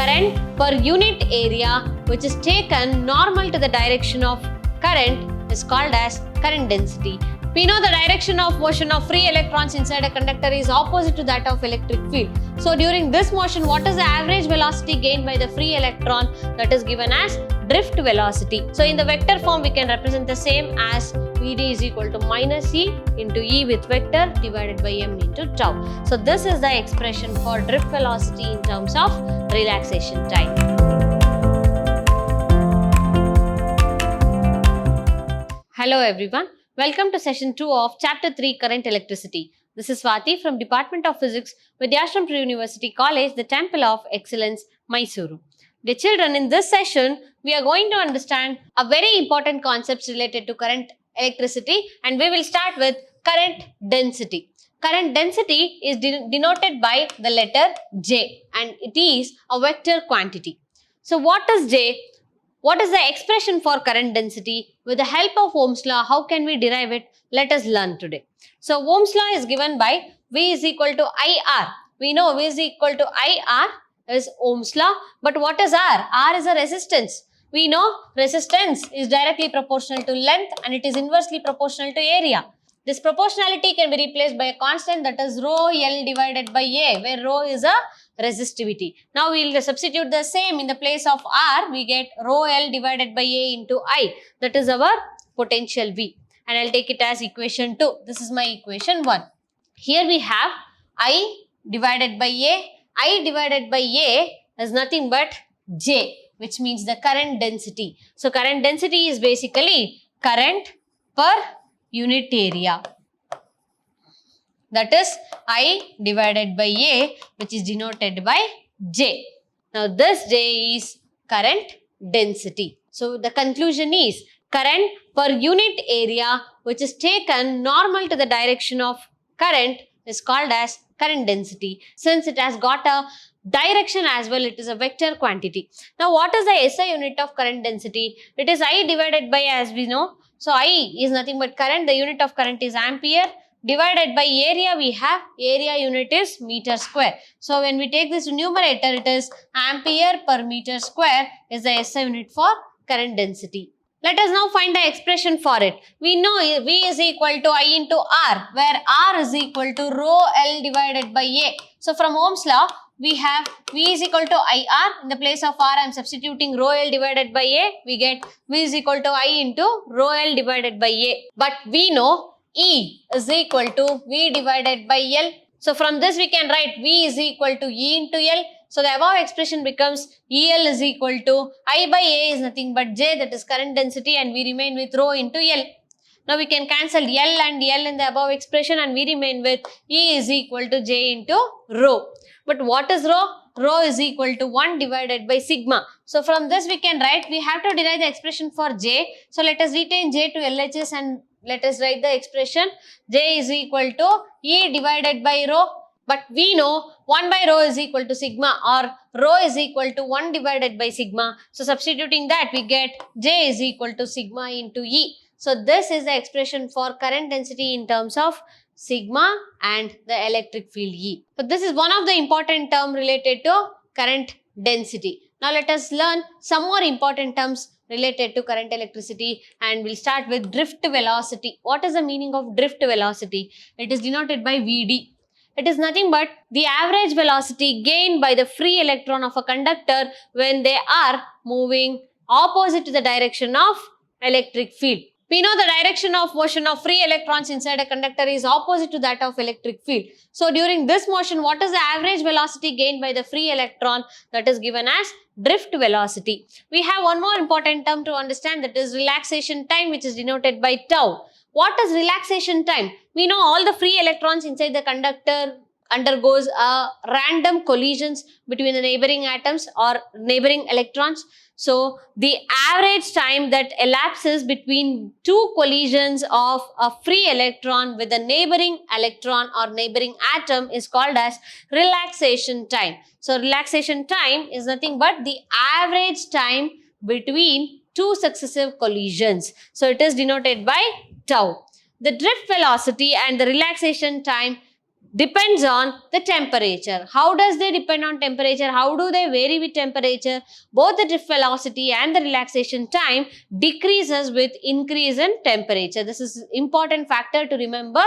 current per unit area which is taken normal to the direction of current is called as current density. We know the direction of motion of free electrons inside a conductor is opposite to that of electric field. So during this motion, what is the average velocity gained by the free electron? That is given as drift velocity. So in the vector form, we can represent the same as Vd is equal to minus E into E with vector divided by m into tau. So this is the expression for drift velocity in terms of relaxation time. Hello everyone. Welcome to session 2 of chapter 3 Current Electricity. This is Swati from Department of Physics, Vidhyaashram University College, the Temple of Excellence, Mysuru. Dear children, in this session, we are going to understand a very important concepts related to current electricity, and we will start with current density. Current density is denoted by the letter J, and it is a vector quantity. So what is J? What is the expression for current density? With the help of Ohm's law, how can we derive it? Let us learn today. So Ohm's law is given by V is equal to IR. We know V is equal to IR is Ohm's law. But what is R? R is a resistance. We know resistance is directly proportional to length and it is inversely proportional to area. This proportionality can be replaced by a constant, that is rho L divided by A, where rho is a resistivity. Now we will substitute the same in the place of R. We get rho L divided by A into I. That is our potential V. And I will take it as equation 2. This is my equation 1. Here we have I divided by A. I divided by A is nothing but J, which means the current density. So current density is basically current per unit area. That is I divided by A, which is denoted by J. Now this J is current density. So the conclusion is current per unit area which is taken normal to the direction of current is called as current density. Since it has got a direction as well, it is a vector quantity. Now what is the SI unit of current density? It is I divided by, as we know. So I is nothing but current. The unit of current is ampere. Divided by area, we have area unit is meter square. So when we take this numerator, it is ampere per meter square is the SI unit for current density. Let us now find the expression for it. We know V is equal to I into R, where R is equal to rho L divided by A. So from Ohm's law, we have V is equal to IR. In the place of R, I am substituting rho L divided by A. We get V is equal to I into rho L divided by A. But we know E is equal to V divided by L. So from this we can write V is equal to E into L. So the above expression becomes EL is equal to I by A is nothing but J, that is current density, and we remain with rho into L. Now we can cancel L and L in the above expression and we remain with E is equal to J into rho. But what is rho? Rho is equal to 1 divided by sigma. So from this we can write, we have to derive the expression for J. So let us retain J to LHS and let us write the expression J is equal to E divided by rho. But we know 1 by rho is equal to sigma, or rho is equal to 1 divided by sigma. So substituting that, we get J is equal to sigma into E. So this is the expression for current density in terms of sigma and the electric field E. So this is one of the important terms related to current density. Now let us learn some more important terms related to current electricity, and we'll start with drift velocity. What is the meaning of drift velocity? It is denoted by Vd. It is nothing but the average velocity gained by the free electron of a conductor when they are moving opposite to the direction of electric field. We know the direction of motion of free electrons inside a conductor is opposite to that of electric field. So during this motion, what is the average velocity gained by the free electron? That is given as drift velocity. We have one more important term to understand, that is relaxation time, which is denoted by tau. What is relaxation time? We know all the free electrons inside the conductor undergoes random collisions between the neighboring atoms or neighboring electrons. So the average time that elapses between two collisions of a free electron with a neighboring electron or neighboring atom is called as relaxation time. So relaxation time is nothing but the average time between two successive collisions. So it is denoted by tau. The drift velocity and the relaxation time depends on the temperature. How does they depend on temperature? How do they vary with temperature? Both the drift velocity and the relaxation time decreases with increase in temperature. This is important factor to remember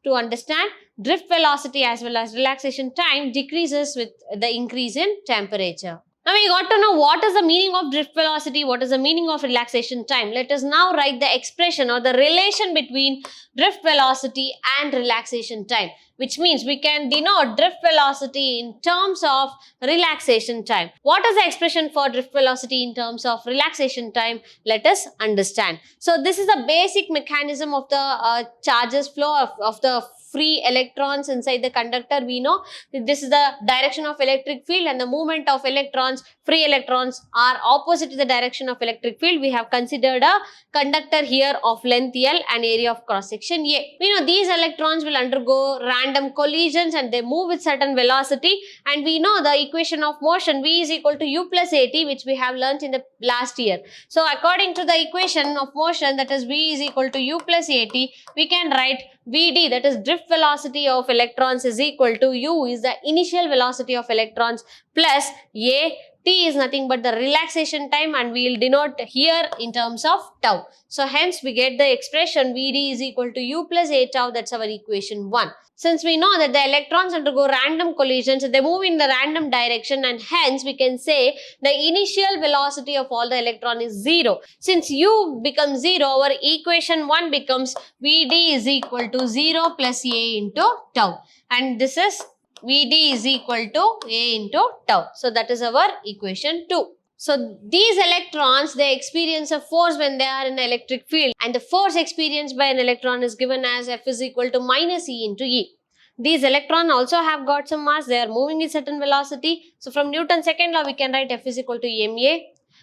to understand. Drift velocity as well as relaxation time decreases with the increase in temperature. Now we got to know what is the meaning of drift velocity, what is the meaning of relaxation time. Let us now write the expression or the relation between drift velocity and relaxation time, which means we can denote drift velocity in terms of relaxation time. What is the expression for drift velocity in terms of relaxation time? Let us understand. So this is the basic mechanism of the charges flow of the free electrons inside the conductor. We know this is the direction of electric field and the movement of electrons, free electrons, are opposite to the direction of electric field. We have considered a conductor here of length L and area of cross section A. We know these electrons will undergo random collisions and they move with certain velocity, and we know the equation of motion V is equal to U plus AT, which we have learnt in the last year. So according to the equation of motion, that is V is equal to U plus AT, we can write Vd, that is drift velocity of electrons, is equal to U is the initial velocity of electrons plus A. T is nothing but the relaxation time, and we will denote here in terms of tau. So hence we get the expression Vd is equal to U plus A tau. That's our equation 1. Since we know that the electrons undergo random collisions, they move in the random direction, and hence we can say the initial velocity of all the electron is 0. Since U becomes 0, our equation 1 becomes Vd is equal to 0 plus A into tau, and this is Vd is equal to A into tau. So that is our equation 2. So these electrons, they experience a force when they are in an electric field, and the force experienced by an electron is given as F is equal to minus E into E. These electrons also have got some mass, they are moving with certain velocity. So from Newton's second law, we can write F is equal to ma,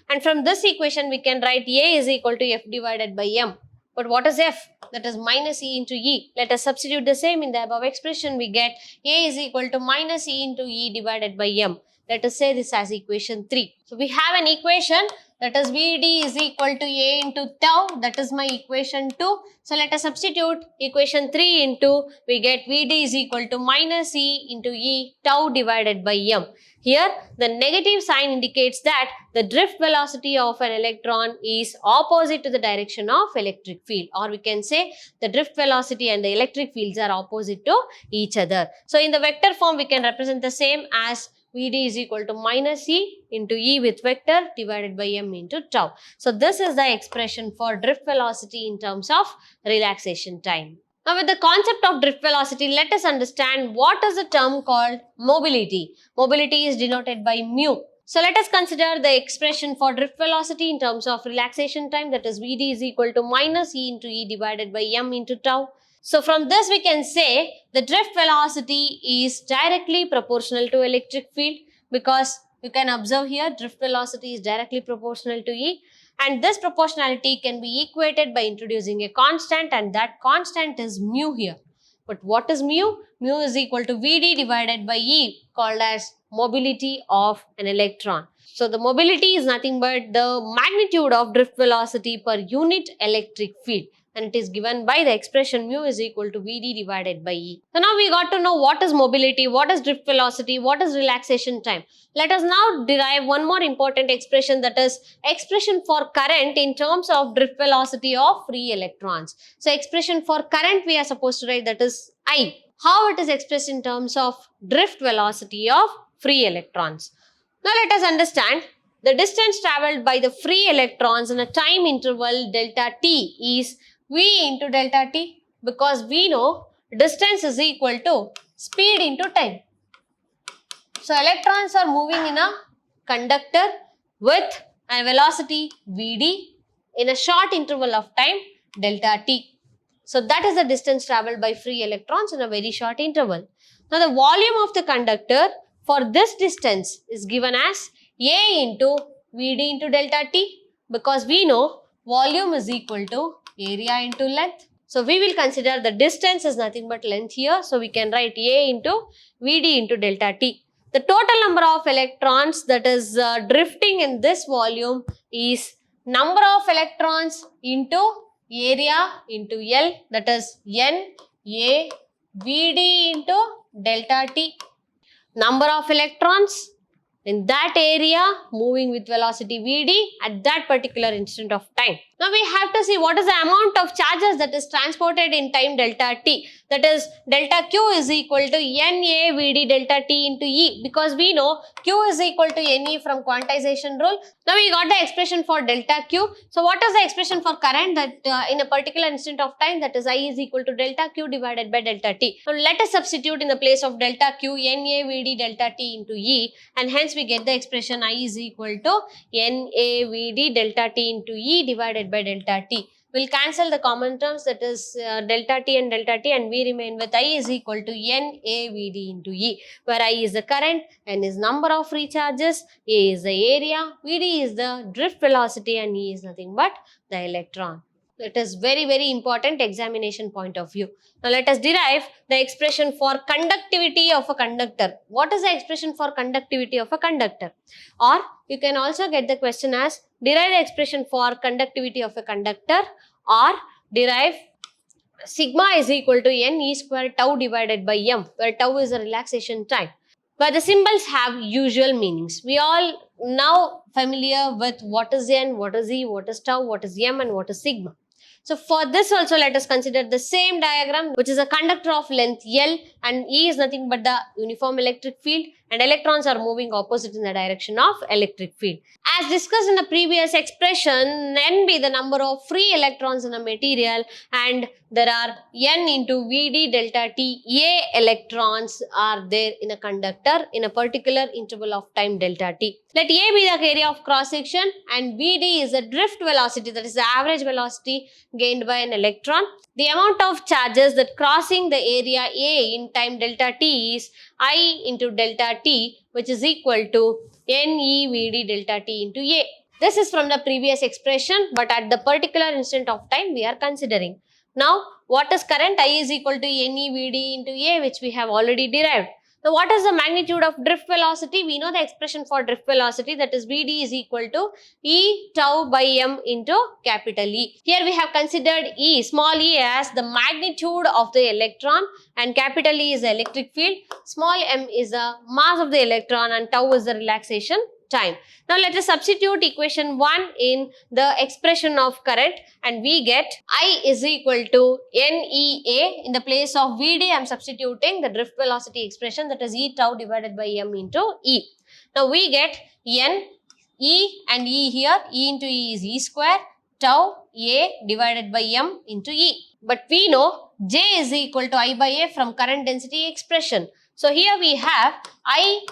and from this equation we can write A is equal to F divided by m. But what is F? That is minus E into E. Let us substitute the same in the above expression. We get A is equal to minus E into E divided by m. Let us say this as equation 3. So we have an equation, that is Vd is equal to A into tau. That is my equation 2. So let us substitute equation 3 into, we get Vd is equal to minus E into E tau divided by m. Here the negative sign indicates that the drift velocity of an electron is opposite to the direction of electric field, or we can say the drift velocity and the electric fields are opposite to each other. So in the vector form we can represent the same as Vd is equal to minus E into E with vector divided by m into tau. So this is the expression for drift velocity in terms of relaxation time. Now with the concept of drift velocity, let us understand what is the term called mobility. Mobility is denoted by mu. So let us consider the expression for drift velocity in terms of relaxation time, that is Vd is equal to minus E into E divided by m into tau. So from this we can say the drift velocity is directly proportional to electric field, because you can observe here drift velocity is directly proportional to E, and this proportionality can be equated by introducing a constant, and that constant is mu here. But what is mu? Mu is equal to Vd divided by E, called as mobility of an electron. So the mobility is nothing but the magnitude of drift velocity per unit electric field, and it is given by the expression mu is equal to Vd divided by E. So now we got to know what is mobility, what is drift velocity, what is relaxation time. Let us now derive one more important expression, that is expression for current in terms of drift velocity of free electrons. So expression for current we are supposed to write, that is I. How it is expressed in terms of drift velocity of free electrons. Now let us understand the distance travelled by the free electrons in a time interval delta t is V into delta t, because we know distance is equal to speed into time. So electrons are moving in a conductor with a velocity Vd in a short interval of time delta t. So that is the distance travelled by free electrons in a very short interval. Now the volume of the conductor for this distance is given as A into Vd into delta t, because we know volume is equal to area into length. So we will consider the distance is nothing but length here. So we can write A into Vd into delta t. The total number of electrons that is drifting in this volume is number of electrons into area into L, that is N A Vd into delta T. Number of electrons in that area moving with velocity Vd at that particular instant of time. Now we have to see what is the amount of charges that is transported in time delta t. That is delta q is equal to Na Vd delta t into E, because we know q is equal to Ne from quantization rule. Now we got the expression for delta q. So what is the expression for current that in a particular instant of time, that is I is equal to delta q divided by delta t. Now let us substitute in the place of delta q Na Vd delta t into E, and hence we get the expression I is equal to NAVD delta T into E divided by delta T. We'll cancel the common terms, that is delta T, and we remain with I is equal to NAVD into E, where I is the current, N is number of recharges, A is the area, Vd is the drift velocity, and E is nothing but the electron. It is very important examination point of view. Now let us derive the expression for conductivity of a conductor. What is the expression for conductivity of a conductor? Or you can also get the question as derive the expression for conductivity of a conductor, or derive sigma is equal to Ne square tau divided by M, where tau is the relaxation time. But the symbols have usual meanings. We all now familiar with what is N, what is E, what is tau, what is M, and what is sigma. So for this also let us consider the same diagram, which is a conductor of length L, and E is nothing but the uniform electric field, and electrons are moving opposite in the direction of electric field. As discussed in the previous expression, N be the number of free electrons in a material, and there are N into Vd delta T, A electrons are there in a conductor in a particular interval of time delta T. Let A be the area of cross section, and Vd is the drift velocity, that is the average velocity gained by an electron. The amount of charges that crossing the area A in time delta T is I into delta T, which is equal to NeVd delta T into A. This is from the previous expression, but at the particular instant of time we are considering. Now, what is current? I is equal to NeVd into A, which we have already derived. Now, what is the magnitude of drift velocity? We know the expression for drift velocity, that is Vd is equal to E tau by M into capital E. Here we have considered E, small e, as the magnitude of the electron, and capital E is the electric field, small m is the mass of the electron, and tau is the relaxation time. Now let us substitute equation 1 in the expression of current, and we get I is equal to NEA. In the place of Vd, I am substituting the drift velocity expression, that is E tau divided by M into E. Now we get N, E and E here, E into E is E square, tau A divided by M into E. But we know J is equal to I by A from current density expression. So here we have I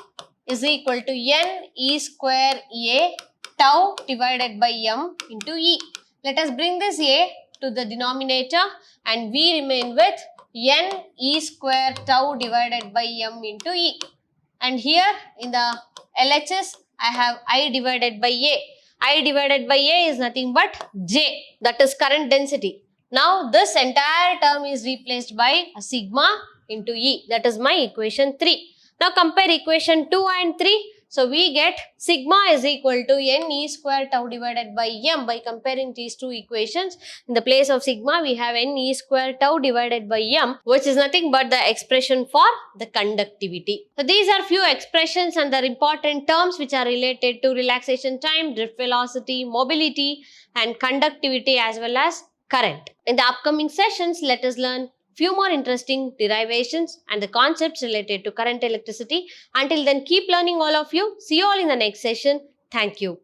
is equal to N E square A tau divided by M into E. Let us bring this A to the denominator, and we remain with N E square tau divided by M into E. And here in the LHS, I have I divided by A. I divided by A is nothing but J, that is current density. Now this entire term is replaced by a sigma into E, that is my equation 3. Now compare equation 2 and 3. So we get sigma is equal to Ne square tau divided by M. By comparing these two equations, in the place of sigma we have Ne square tau divided by M, which is nothing but the expression for the conductivity. So these are few expressions and the important terms which are related to relaxation time, drift velocity, mobility, and conductivity, as well as current. In the upcoming sessions, let us learn few more interesting derivations and the concepts related to current electricity. Until then, keep learning all of you. See you all in the next session. Thank you.